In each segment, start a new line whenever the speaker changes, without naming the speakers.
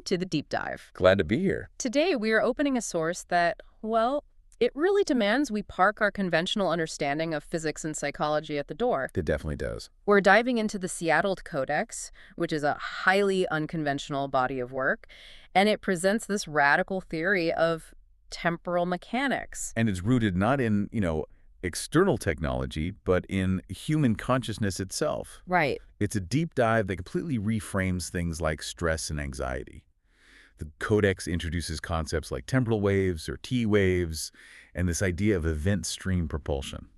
to the deep dive.
Glad to be here.
Today, we are opening a source that, well, it really demands we park our conventional understanding of physics and psychology at the door.
It definitely does.
We're diving into the Seattle CODEX, which is a highly unconventional body of work, and it presents this radical theory of temporal mechanics.
And it's rooted not in, external technology, but in human consciousness itself.
Right.
It's a deep dive that completely reframes things like stress and anxiety. The Codex introduces concepts like temporal waves or T waves and this idea of event stream propulsion.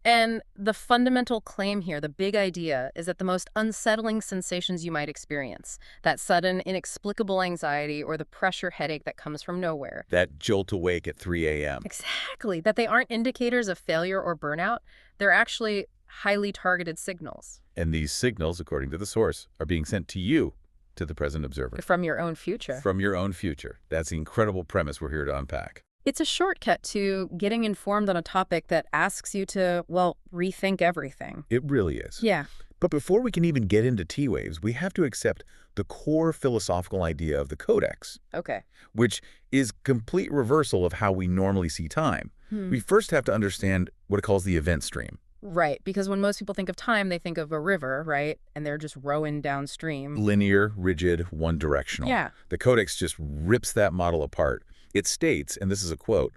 And the fundamental claim here, the big idea, is that the most unsettling sensations you might experience, that sudden, inexplicable anxiety or the pressure headache that comes from nowhere.
That jolt awake at 3 a.m.
Exactly. That they aren't indicators of failure or burnout. They're actually highly targeted signals.
And these signals, according to the source, are being sent to you, to the present observer.
From your own future.
From your own future. That's the incredible premise we're here to unpack.
It's a shortcut to getting informed on a topic that asks you to, well, rethink everything.
It really is.
Yeah.
But before we can even get into T-waves, we have to accept the core philosophical idea of the Codex,
Okay.
which is complete reversal of how we normally see time. We first have to understand what it calls the event stream.
Right, because when most people think of time, they think of a river, right? And they're just rowing downstream.
Linear, rigid, one-directional.
Yeah.
The Codex just rips that model apart. It states, and this is a quote,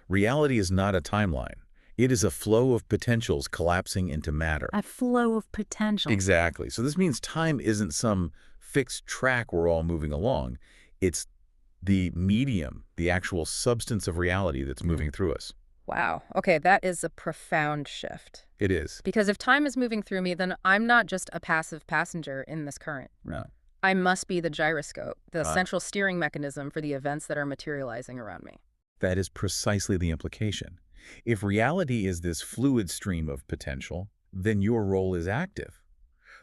"Reality is not a timeline. It is a flow of potentials collapsing into matter."
A flow of potential.
Exactly. So this means time isn't some fixed track we're all moving along. It's the medium, the actual substance of reality that's moving through us.
Wow. Okay, that is a profound shift.
It is.
Because if time is moving through me, then I'm not just a passive passenger in this current.
No.
I must be the gyroscope, the central steering mechanism for the events that are materializing around me.
That is precisely the implication. If reality is this fluid stream of potential, then your role is active.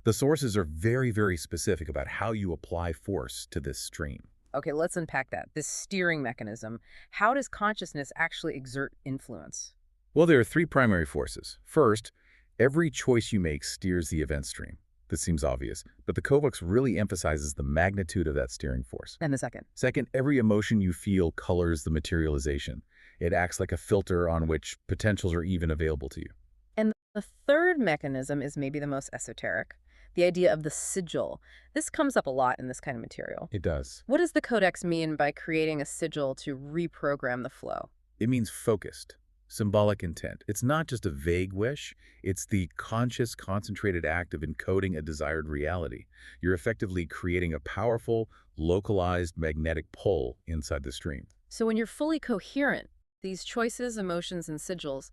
The sources are very, very specific about how you apply force to this stream.
Okay, let's unpack that. This steering mechanism, how does consciousness actually exert influence?
Well, there are three primary forces. First, every choice you make steers the event stream. This seems obvious, but the Codex really emphasizes the magnitude of that steering force.
And the second?
Second, every emotion you feel colors the materialization. It acts like a filter on which potentials are even available to you.
And the third mechanism is maybe the most esoteric, the idea of the sigil. This comes up a lot in this kind of material.
It does.
What does the Codex mean by creating a sigil to reprogram the flow?
It means focused, symbolic intent. It's not just a vague wish. It's the conscious, concentrated act of encoding a desired reality. You're effectively creating a powerful, localized magnetic pull inside the stream.
So when you're fully coherent, these choices, emotions, and sigils,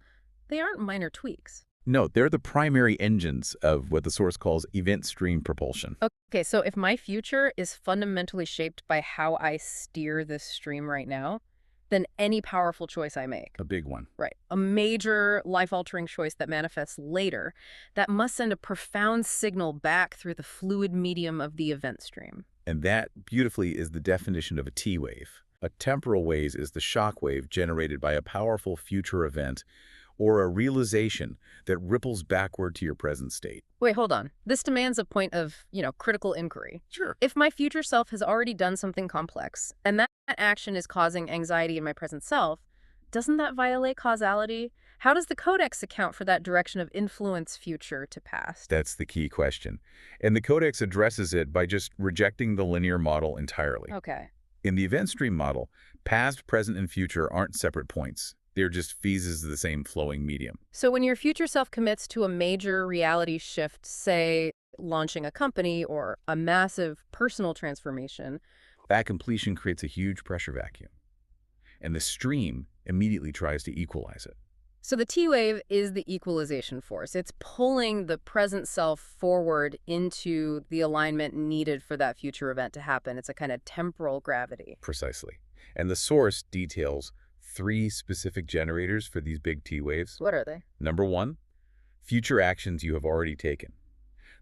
they aren't minor tweaks.
No, they're the primary engines of what the source calls event stream propulsion.
Okay, so if my future is fundamentally shaped by how I steer this stream right now, then any powerful choice I make,
A big one.
right, a major life-altering choice that manifests later, that must send a profound signal back through the fluid medium of the event stream.
And that, beautifully, is the definition of a T wave. A temporal wave is the shock wave generated by a powerful future event or a realization that ripples backward to your present state.
Wait, hold on. This demands a point of, critical inquiry.
Sure.
If my future self has already done something complex, and that action is causing anxiety in my present self, doesn't that violate causality? How does the Codex account for that direction of influence future to past?
That's the key question. And the Codex addresses it by just rejecting the linear model entirely.
Okay.
In the event stream model, past, present, and future aren't separate points. They're just phases of the same flowing medium.
So when your future self commits to a major reality shift, say launching a company or a massive personal transformation,
That completion creates a huge pressure vacuum. And the stream immediately tries to equalize it.
so the T wave is the equalization force. It's pulling the present self forward into the alignment needed for that future event to happen. It's a kind of temporal gravity.
Precisely. And the source details 3 specific generators for these big T waves.
What are they?
Number 1, future actions you have already taken.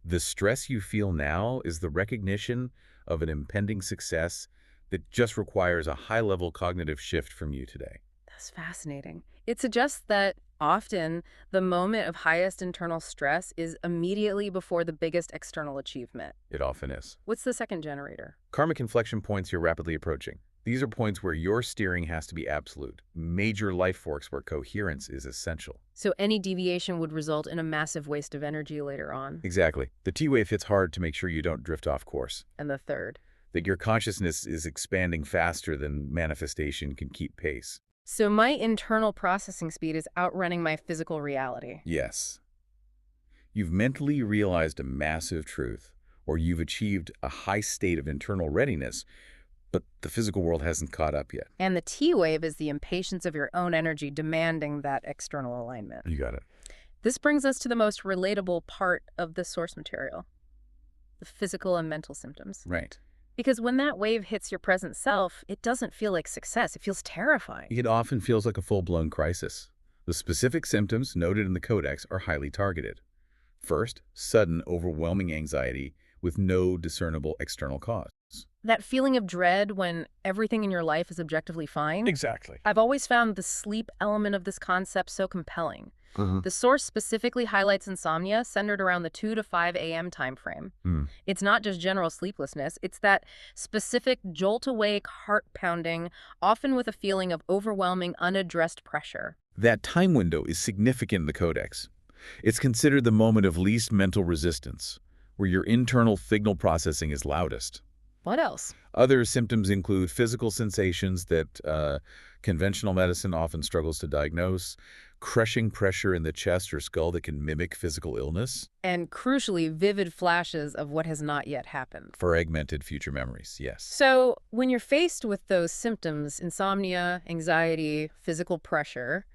The stress you feel now is the recognition of an impending success that just requires a high-level cognitive shift from you today.
That's fascinating. It suggests that Often, the moment of highest internal stress is immediately before the biggest external achievement.
It often is.
What's the second generator?
Karmic inflection points you're rapidly approaching. These are points where your steering has to be absolute. Major life forks where coherence is essential.
So any deviation would result in a massive waste of energy later on.
Exactly. The T-wave hits hard to make sure you don't drift off course.
And the third.
That your consciousness is expanding faster than manifestation can keep pace.
So my internal processing speed is outrunning my physical reality.
Yes. You've mentally realized a massive truth, or you've achieved a high state of internal readiness, but the physical world hasn't caught up yet.
And the T-wave is the impatience of your own energy demanding that external alignment.
You got it.
This brings us to the most relatable part of the source material, the physical and mental symptoms.
Right.
Because when that wave hits your present self, it doesn't feel like success. It feels terrifying.
It often feels like a full-blown crisis. The specific symptoms noted in the Codex are highly targeted. First, sudden, overwhelming anxiety with no discernible external cause.
That feeling of dread when everything in your life is objectively fine.
Exactly.
I've always found the sleep element of this concept so compelling. The source specifically highlights insomnia centered around the 2 to 5 a.m. time frame. It's not just general sleeplessness, it's that specific jolt-awake, heart-pounding, often with a feeling of overwhelming, unaddressed pressure.
That time window is significant in the Codex. It's considered the moment of least mental resistance, where your internal signal processing is loudest.
What else?
Other symptoms include physical sensations that conventional medicine often struggles to diagnose, crushing pressure in the chest or skull that can mimic physical illness.
And crucially, vivid flashes of what has not yet happened.
Fragmented future memories, yes.
So when you're faced with those symptoms, insomnia, anxiety, physical pressure,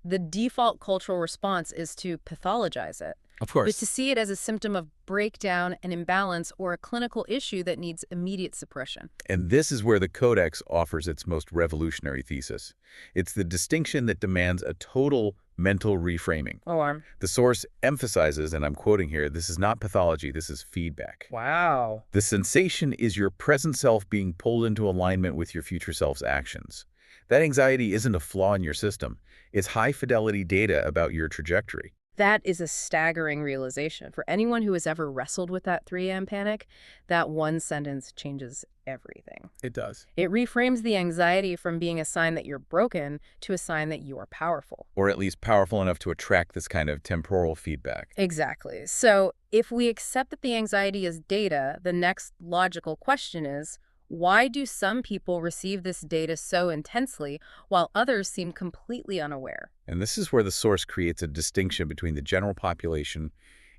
the default cultural response is to pathologize it.
Of
But
course.
to see it as a symptom of breakdown, an imbalance, or a clinical issue that needs immediate suppression.
And this is where the Codex offers its most revolutionary thesis. It's the distinction that demands a total mental reframing.
Oh,
The source emphasizes, and I'm quoting here, this is not pathology, this is feedback.
wow.
The sensation is your present self being pulled into alignment with your future self's actions. That anxiety isn't a flaw in your system. It's high-fidelity data about your trajectory.
That is a staggering realization. For anyone who has ever wrestled with that 3 a.m. panic, that one sentence changes everything.
It does.
It reframes the anxiety from being a sign that you're broken to a sign that you are powerful.
Or at least powerful enough to attract this kind of temporal feedback.
Exactly. So if we accept that the anxiety is data, the next logical question is, why do some people receive this data so intensely while others seem completely unaware?
And this is where the source creates a distinction between the general population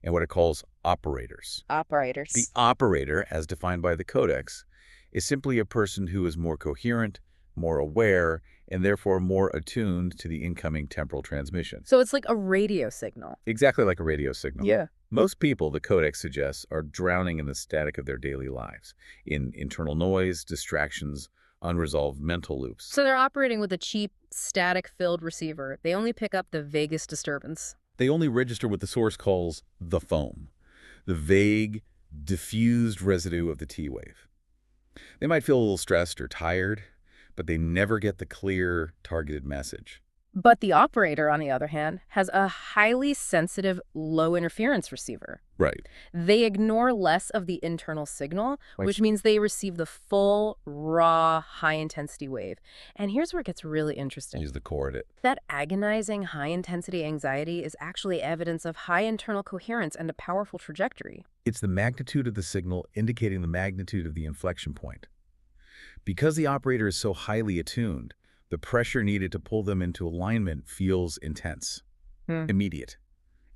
and what it calls operators.
Operators.
The operator, as defined by the Codex, is simply a person who is more coherent, more aware, and therefore more attuned to the incoming temporal transmission.
So it's like a radio signal.
Exactly like a radio signal.
Yeah.
Most people, the Codex suggests, are drowning in the static of their daily lives, in internal noise, distractions, unresolved mental loops.
So they're operating with a cheap, static-filled receiver. They only pick up the vaguest disturbance.
They only register what the source calls the foam, the vague, diffused residue of the T-wave. They might feel a little stressed or tired, but they never get the clear, targeted message.
But the operator, on the other hand, has a highly sensitive, low-interference receiver.
Right.
They ignore less of the internal signal, which means they receive the full, raw, high-intensity wave. And here's where it gets really interesting.
He's the core of it.
That agonizing, high-intensity anxiety is actually evidence of high internal coherence and a powerful trajectory.
It's the magnitude of the signal indicating the magnitude of the inflection point. Because the operator is so highly attuned, the pressure needed to pull them into alignment feels intense, immediate,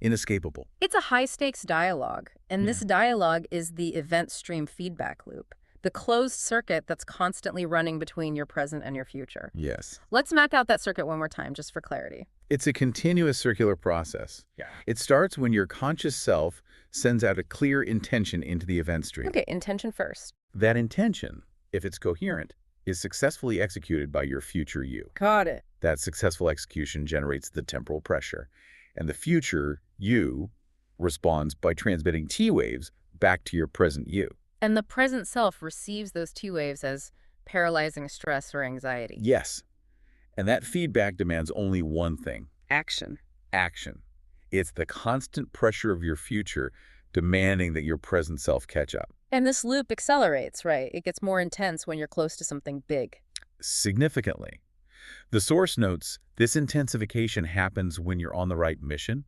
inescapable.
It's a high-stakes dialogue, and this dialogue is the event stream feedback loop, the closed circuit that's constantly running between your present and your future.
Yes.
Let's map out that circuit one more time, just for clarity.
It's a continuous circular process. It starts when your conscious self sends out a clear intention into the event stream.
Okay, intention first.
That intention, if it's coherent, is successfully executed by your future you.
Got it.
That successful execution generates the temporal pressure, and the future you responds by transmitting T-waves back to your present you.
And the present self receives those T-waves as paralyzing stress or anxiety.
Yes, and that feedback demands only one thing.
Action.
Action. It's the constant pressure of your future demanding that your present self catch up.
And this loop accelerates, right? It gets more intense when you're close to something big.
Significantly. The source notes this intensification happens when you're on the right mission,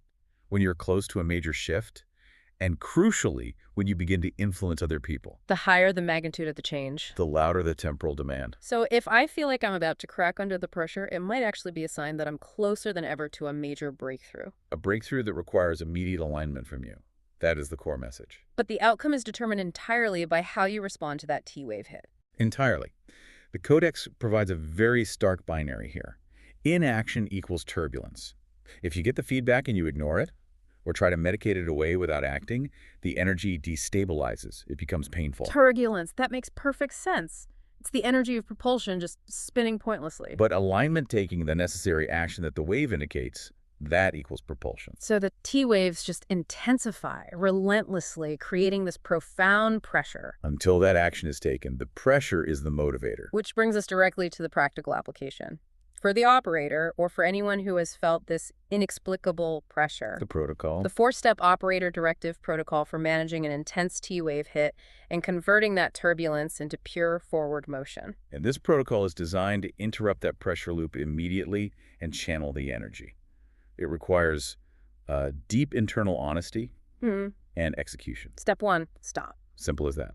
when you're close to a major shift, and crucially, when you begin to influence other people.
The higher the magnitude of the change.
The louder the temporal demand.
So if I feel like I'm about to crack under the pressure, it might actually be a sign that I'm closer than ever to a major breakthrough.
A breakthrough that requires immediate alignment from you. That is the core message.
But the outcome is determined entirely by how you respond to that T-wave hit.
Entirely. The CODEX provides a very stark binary here. Inaction equals turbulence. If you get the feedback and you ignore it, or try to medicate it away without acting, the energy destabilizes. It becomes painful.
Turbulence, that makes perfect sense. It's the energy of propulsion just spinning pointlessly.
But alignment taking the necessary action that the wave indicates, that equals propulsion.
So the T-waves just intensify relentlessly, creating this profound pressure.
Until that action is taken, the pressure is the motivator.
Which brings us directly to the practical application. For the operator, or for anyone who has felt this inexplicable pressure,
The protocol.
the 4-step operator directive protocol for managing an intense T-wave hit and converting that turbulence into pure forward motion.
And this protocol is designed to interrupt that pressure loop immediately and channel the energy. It requires deep internal honesty and execution.
Step 1, stop.
Simple as that.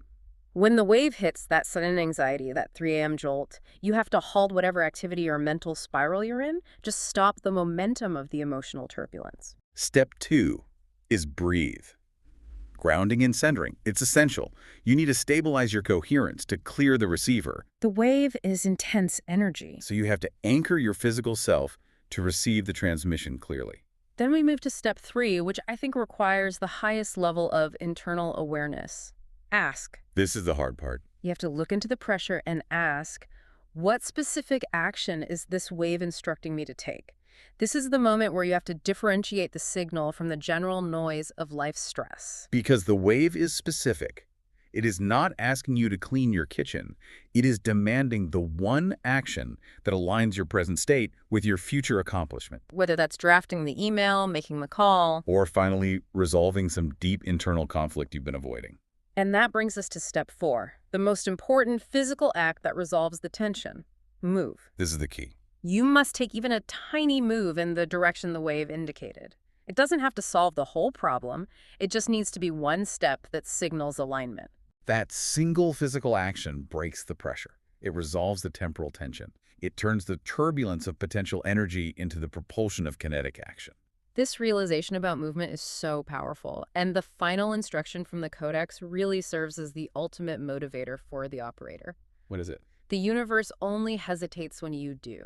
When the wave hits that sudden anxiety, that 3 a.m. jolt, you have to halt whatever activity or mental spiral you're in. Just stop the momentum of the emotional turbulence.
Step 2 is breathe. Grounding and centering. It's essential. You need to stabilize your coherence to clear the receiver.
The wave is intense energy.
So you have to anchor your physical self to receive the transmission clearly.
Then we move to step 3, which I think requires the highest level of internal awareness. Ask.
This is the hard part.
You have to look into the pressure and ask, what specific action is this wave instructing me to take? This is the moment where you have to differentiate the signal from the general noise of life's stress.
Because the wave is specific. It is not asking you to clean your kitchen. It is demanding the one action that aligns your present state with your future accomplishment.
Whether that's drafting the email, making the call.
Or finally, resolving some deep internal conflict you've been avoiding.
And that brings us to step 4, the most important physical act that resolves the tension. Move.
This is the key.
You must take even a tiny move in the direction the wave indicated. It doesn't have to solve the whole problem. It just needs to be one step that signals alignment.
That single physical action breaks the pressure. It resolves the temporal tension. It turns the turbulence of potential energy into the propulsion of kinetic action.
This realization about movement is so powerful, and the final instruction from the CODEX really serves as the ultimate motivator for the operator.
What is it?
The universe only hesitates when you do.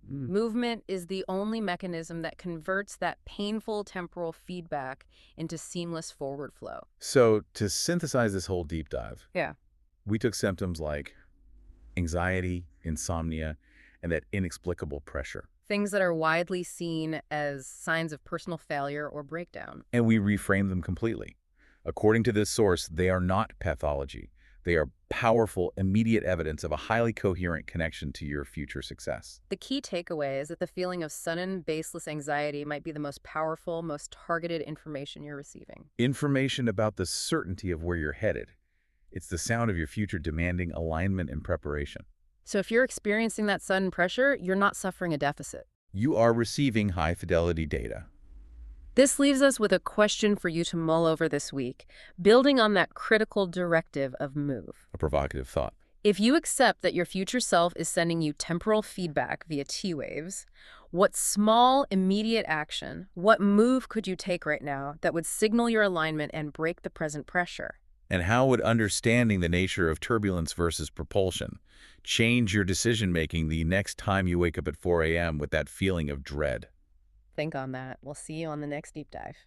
Movement is the only mechanism that converts that painful temporal feedback into seamless forward flow.
So to synthesize this whole deep dive,
Yeah.
we took symptoms like anxiety, insomnia, and that inexplicable pressure.
Things that are widely seen as signs of personal failure or breakdown.
And we reframed them completely. According to this source, they are not pathology. They are powerful, immediate evidence of a highly coherent connection to your future success.
The key takeaway is that the feeling of sudden, baseless anxiety might be the most powerful, most targeted information you're receiving.
Information about the certainty of where you're headed. It's the sound of your future demanding alignment and preparation.
So if you're experiencing that sudden pressure, you're not suffering a deficit.
You are receiving high-fidelity data.
This leaves us with a question for you to mull over this week, building on that critical directive of move.
A provocative thought.
If you accept that your future self is sending you temporal feedback via T-waves, what small, immediate action, what move could you take right now that would signal your alignment and break the present pressure?
And how would understanding the nature of turbulence versus propulsion change your decision-making the next time you wake up at 4 a.m. with that feeling of dread?
Think on that. We'll see you on the next deep dive.